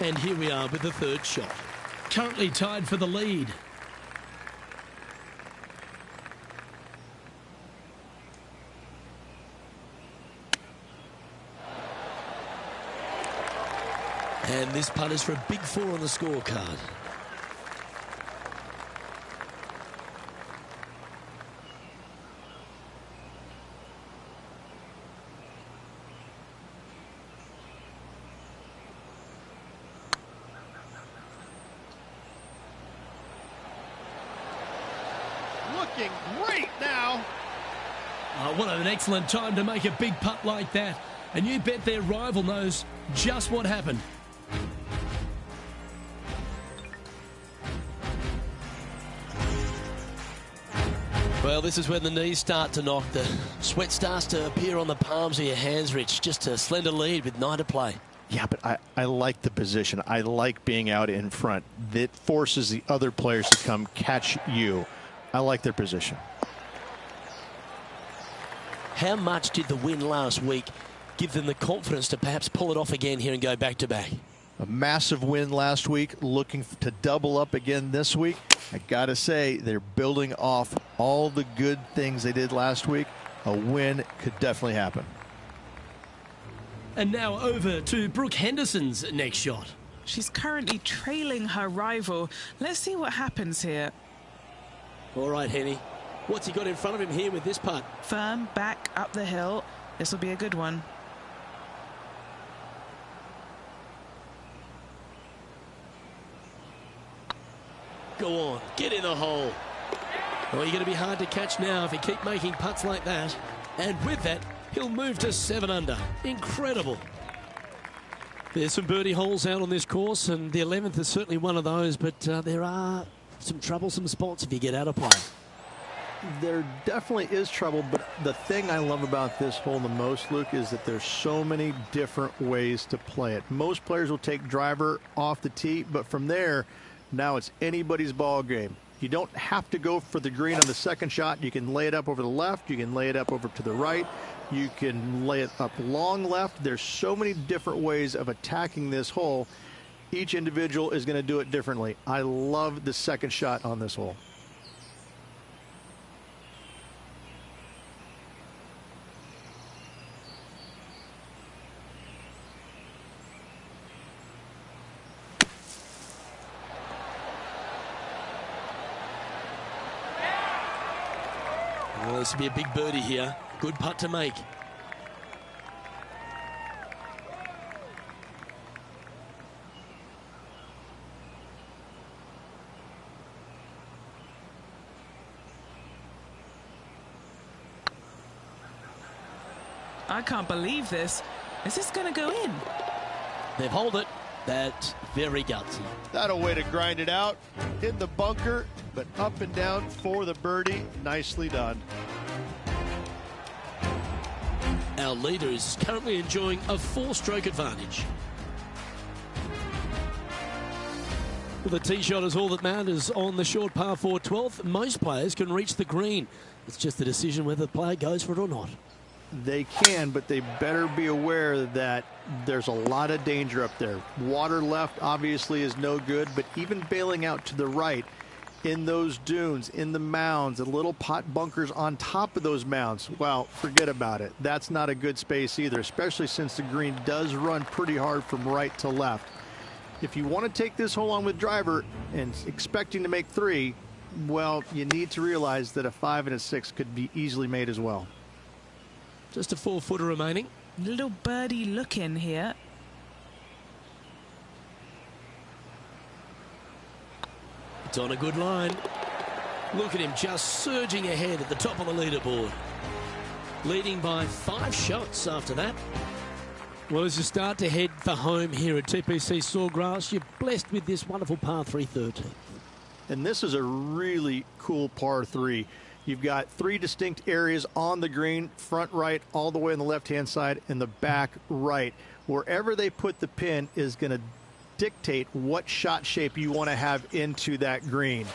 And here we are with the third shot. Currently tied for the lead. And this putt is for a big 4 on the scorecard. Looking great now. What an excellent time to make a big putt like that. And you bet their rival knows just what happened. Well, this is when the knees start to knock. The sweat starts to appear on the palms of your hands, Rich. Just a slender lead with 9 to play. Yeah, but I like the position. I like being out in front. That forces the other players to come catch you. I like their position. How much did the win last week give them the confidence to perhaps pull it off again here and go back-to-back? A massive win last week, looking to double up again this week. I got to say, they're building off all the good things they did last week. A win could definitely happen. And now over to Brooke Henderson's next shot. She's currently trailing her rival. Let's see what happens here. All right, Henny. What's he got in front of him here with this putt? Firm back up the hill. This will be a good one. Go on, get in the hole. Well, you're going to be hard to catch now if you keep making putts like that. And with that, he'll move to 7 under. Incredible. There's some birdie holes out on this course, and the 11th is certainly one of those, but there are some troublesome spots if you get out of play. There definitely is trouble, but the thing I love about this hole the most, Luke, is that there's so many different ways to play it. Most players will take driver off the tee, but from there, now it's anybody's ball game. You don't have to go for the green on the second shot. You can lay it up over the left. You can lay it up over to the right. You can lay it up long left. There's so many different ways of attacking this hole. Each individual is going to do it differently. I love the second shot on this hole. Well, this will be a big birdie here. Good putt to make. I can't believe this. Is this going to go in? They've holed it. That's very gutsy. That a way to grind it out in the bunker, but up and down for the birdie. Nicely done. Our leader is currently enjoying a 4-stroke advantage. Well, the tee shot is all that matters on the short par 4 12th. Most players can reach the green. It's just the decision whether the player goes for it or not. They can, but they better be aware that there's a lot of danger up there. Water left obviously is no good, but even bailing out to the right in those dunes, in the mounds, the little pot bunkers on top of those mounds, well, forget about it. That's not a good space either, especially since the green does run pretty hard from right to left. If you want to take this hole on with driver and expecting to make 3, well, you need to realize that a 5 and a 6 could be easily made as well. Just a 4-footer remaining. Little birdie look in here. It's on a good line. Look at him just surging ahead at the top of the leaderboard. Leading by 5 shots after that. Well, as you start to head for home here at TPC Sawgrass, you're blessed with this wonderful par 3 13th. And this is a really cool par 3. You've got 3 distinct areas on the green, front right, all the way on the left-hand side, and the back right. Wherever they put the pin is going to dictate what shot shape you want to have into that green.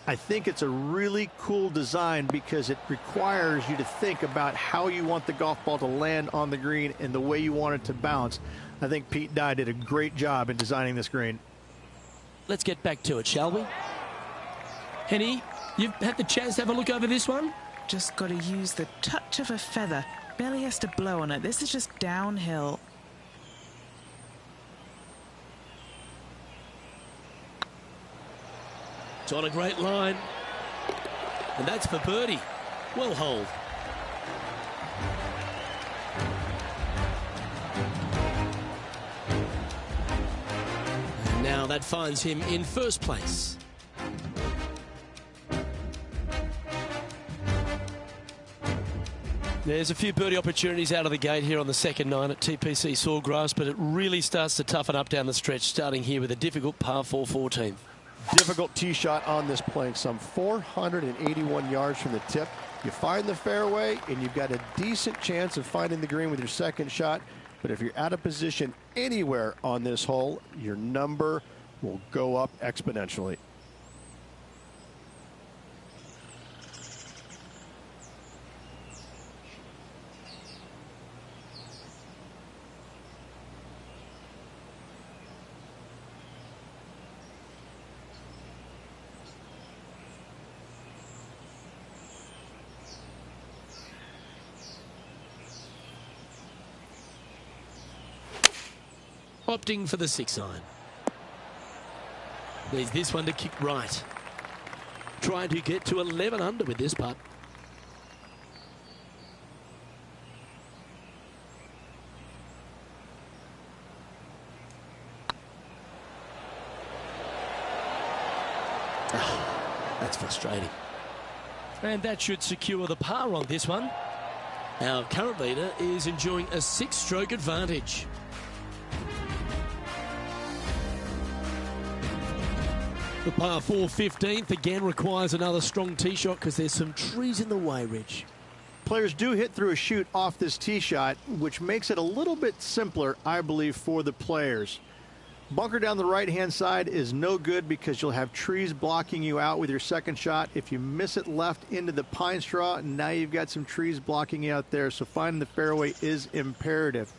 I think it's a really cool design because it requires you to think about how you want the golf ball to land on the green and the way you want it to bounce. I think Pete Dye did a great job in designing this green. Let's get back to it, shall we? Henny, you've had the chance to have a look over this one? Just got to use the touch of a feather. Barely has to blow on it. This is just downhill. It's on a great line. And that's for birdie. Well holed. And now that finds him in first place. There's a few birdie opportunities out of the gate here on the second nine at TPC Sawgrass, but it really starts to toughen up down the stretch, starting here with a difficult par 4 14. Difficult tee shot on this playing some 481 yards from the tip. You find the fairway and you've got a decent chance of finding the green with your second shot, but if you're out of position anywhere on this hole, your number will go up exponentially. Opting for the 6-iron. Needs this one to kick right. Trying to get to 11 under with this putt. Oh, that's frustrating. And that should secure the par on this one. Our current leader is enjoying a 6-stroke advantage. The par 4 15th again requires another strong tee shot because there's some trees in the way, Rich. Players do hit through a chute off this tee shot, which makes it a little bit simpler, I believe, for the players. Bunker down the right-hand side is no good because you'll have trees blocking you out with your second shot. If you miss it left into the pine straw, now you've got some trees blocking you out there, so finding the fairway is imperative.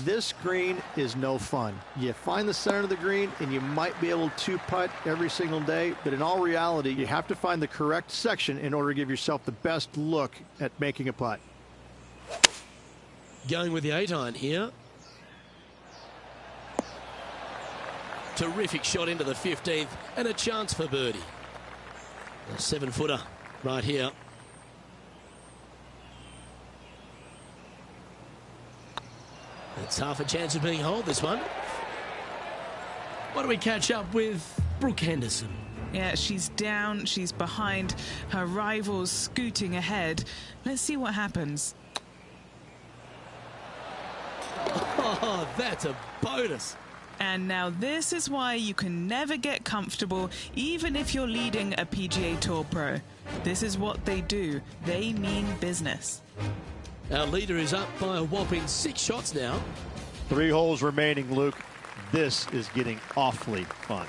This green is no fun. You find the center of the green and you might be able to putt every single day, but in all reality, you have to find the correct section in order to give yourself the best look at making a putt. Going with the 8-iron here. Terrific shot into the 15th and a chance for birdie. A 7-footer right here. It's half a chance of being holed, this one. Why don't we catch up with Brooke Henderson? Yeah, she's down, she's behind, her rivals scooting ahead. Let's see what happens. Oh, that's a bonus. And now this is why you can never get comfortable, even if you're leading a PGA Tour pro. This is what they do. They mean business. Our leader is up by a whopping 6 shots now. 3 holes remaining, Luke. This is getting awfully fun.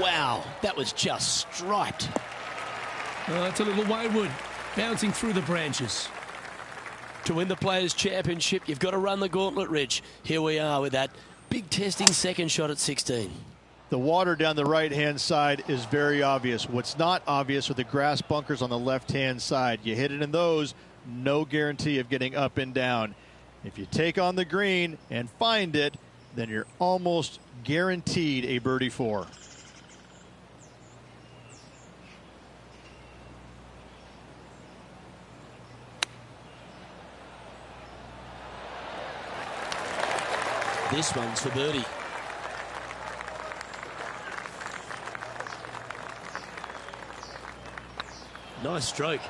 Wow, that was just striped. It's a little wayward, bouncing through the branches. To win the Players' Championship, you've got to run the gauntlet, Rich. Here we are with that big testing second shot at 16. The water down the right-hand side is very obvious. What's not obvious are the grass bunkers on the left-hand side. You hit it in those, no guarantee of getting up and down. If you take on the green and find it, then you're almost guaranteed a birdie 4. This one's for birdie. Nice stroke.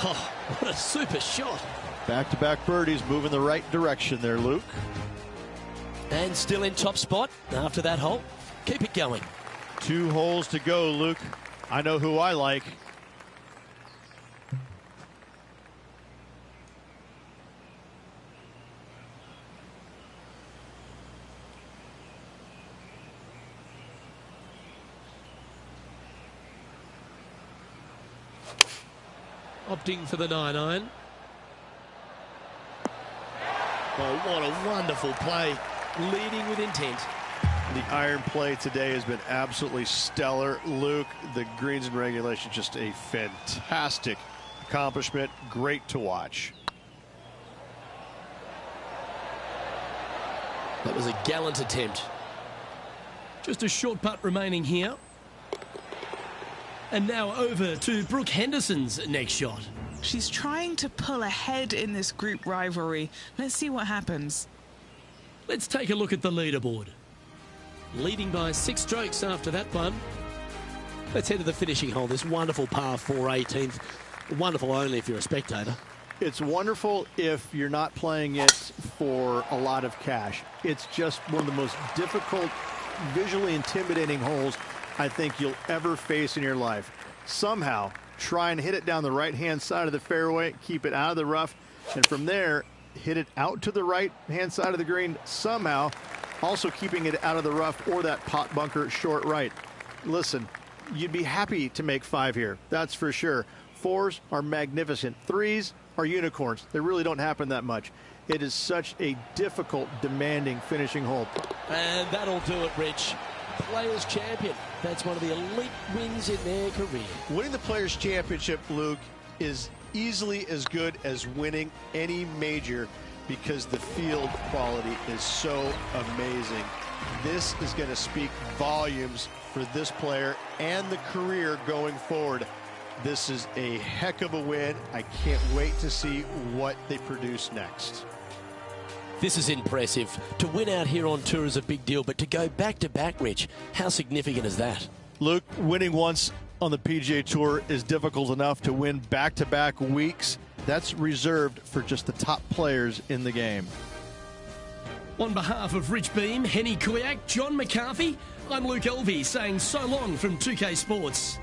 Oh, what a super shot. Back-to-back birdies moving the right direction there, Luke. And still in top spot after that hole. Keep it going. 2 holes to go, Luke. I know who I like. Opting for the 9-iron. Oh, what a wonderful play. Leading with intent. The iron play today has been absolutely stellar, Luke. The greens and regulation, just a fantastic accomplishment. Great to watch. That was a gallant attempt. Just a short putt remaining here. And now over to Brooke Henderson's next shot. She's trying to pull ahead in this group rivalry. Let's see what happens. Let's take a look at the leaderboard. Leading by 6 strokes after that one. Let's head to the finishing hole. This wonderful par 4 18th. Wonderful only if you're a spectator. It's wonderful if you're not playing it for a lot of cash. It's just one of the most difficult, visually intimidating holes I think you'll ever face in your life. Somehow, try and hit it down the right-hand side of the fairway, keep it out of the rough, and from there, hit it out to the right-hand side of the green somehow, also keeping it out of the rough or that pot bunker short right. Listen, you'd be happy to make 5 here, that's for sure. 4s are magnificent. 3s are unicorns. They really don't happen that much. It is such a difficult, demanding finishing hole. And that'll do it, Rich. Players' Champion. That's one of the elite wins in their career. Winning the Players' Championship, Luke, is easily as good as winning any major because the field quality is so amazing. This is going to speak volumes for this player and the career going forward. This is a heck of a win. I can't wait to see what they produce next. This is impressive. To win out here on tour is a big deal, but to go back-to-back, Rich, how significant is that? Luke, winning once on the PGA Tour is difficult enough. To win back-to-back weeks, that's reserved for just the top players in the game. On behalf of Rich Beem, Henny Kuyak, John McCarthy, I'm Luke Elvey saying so long from 2K Sports.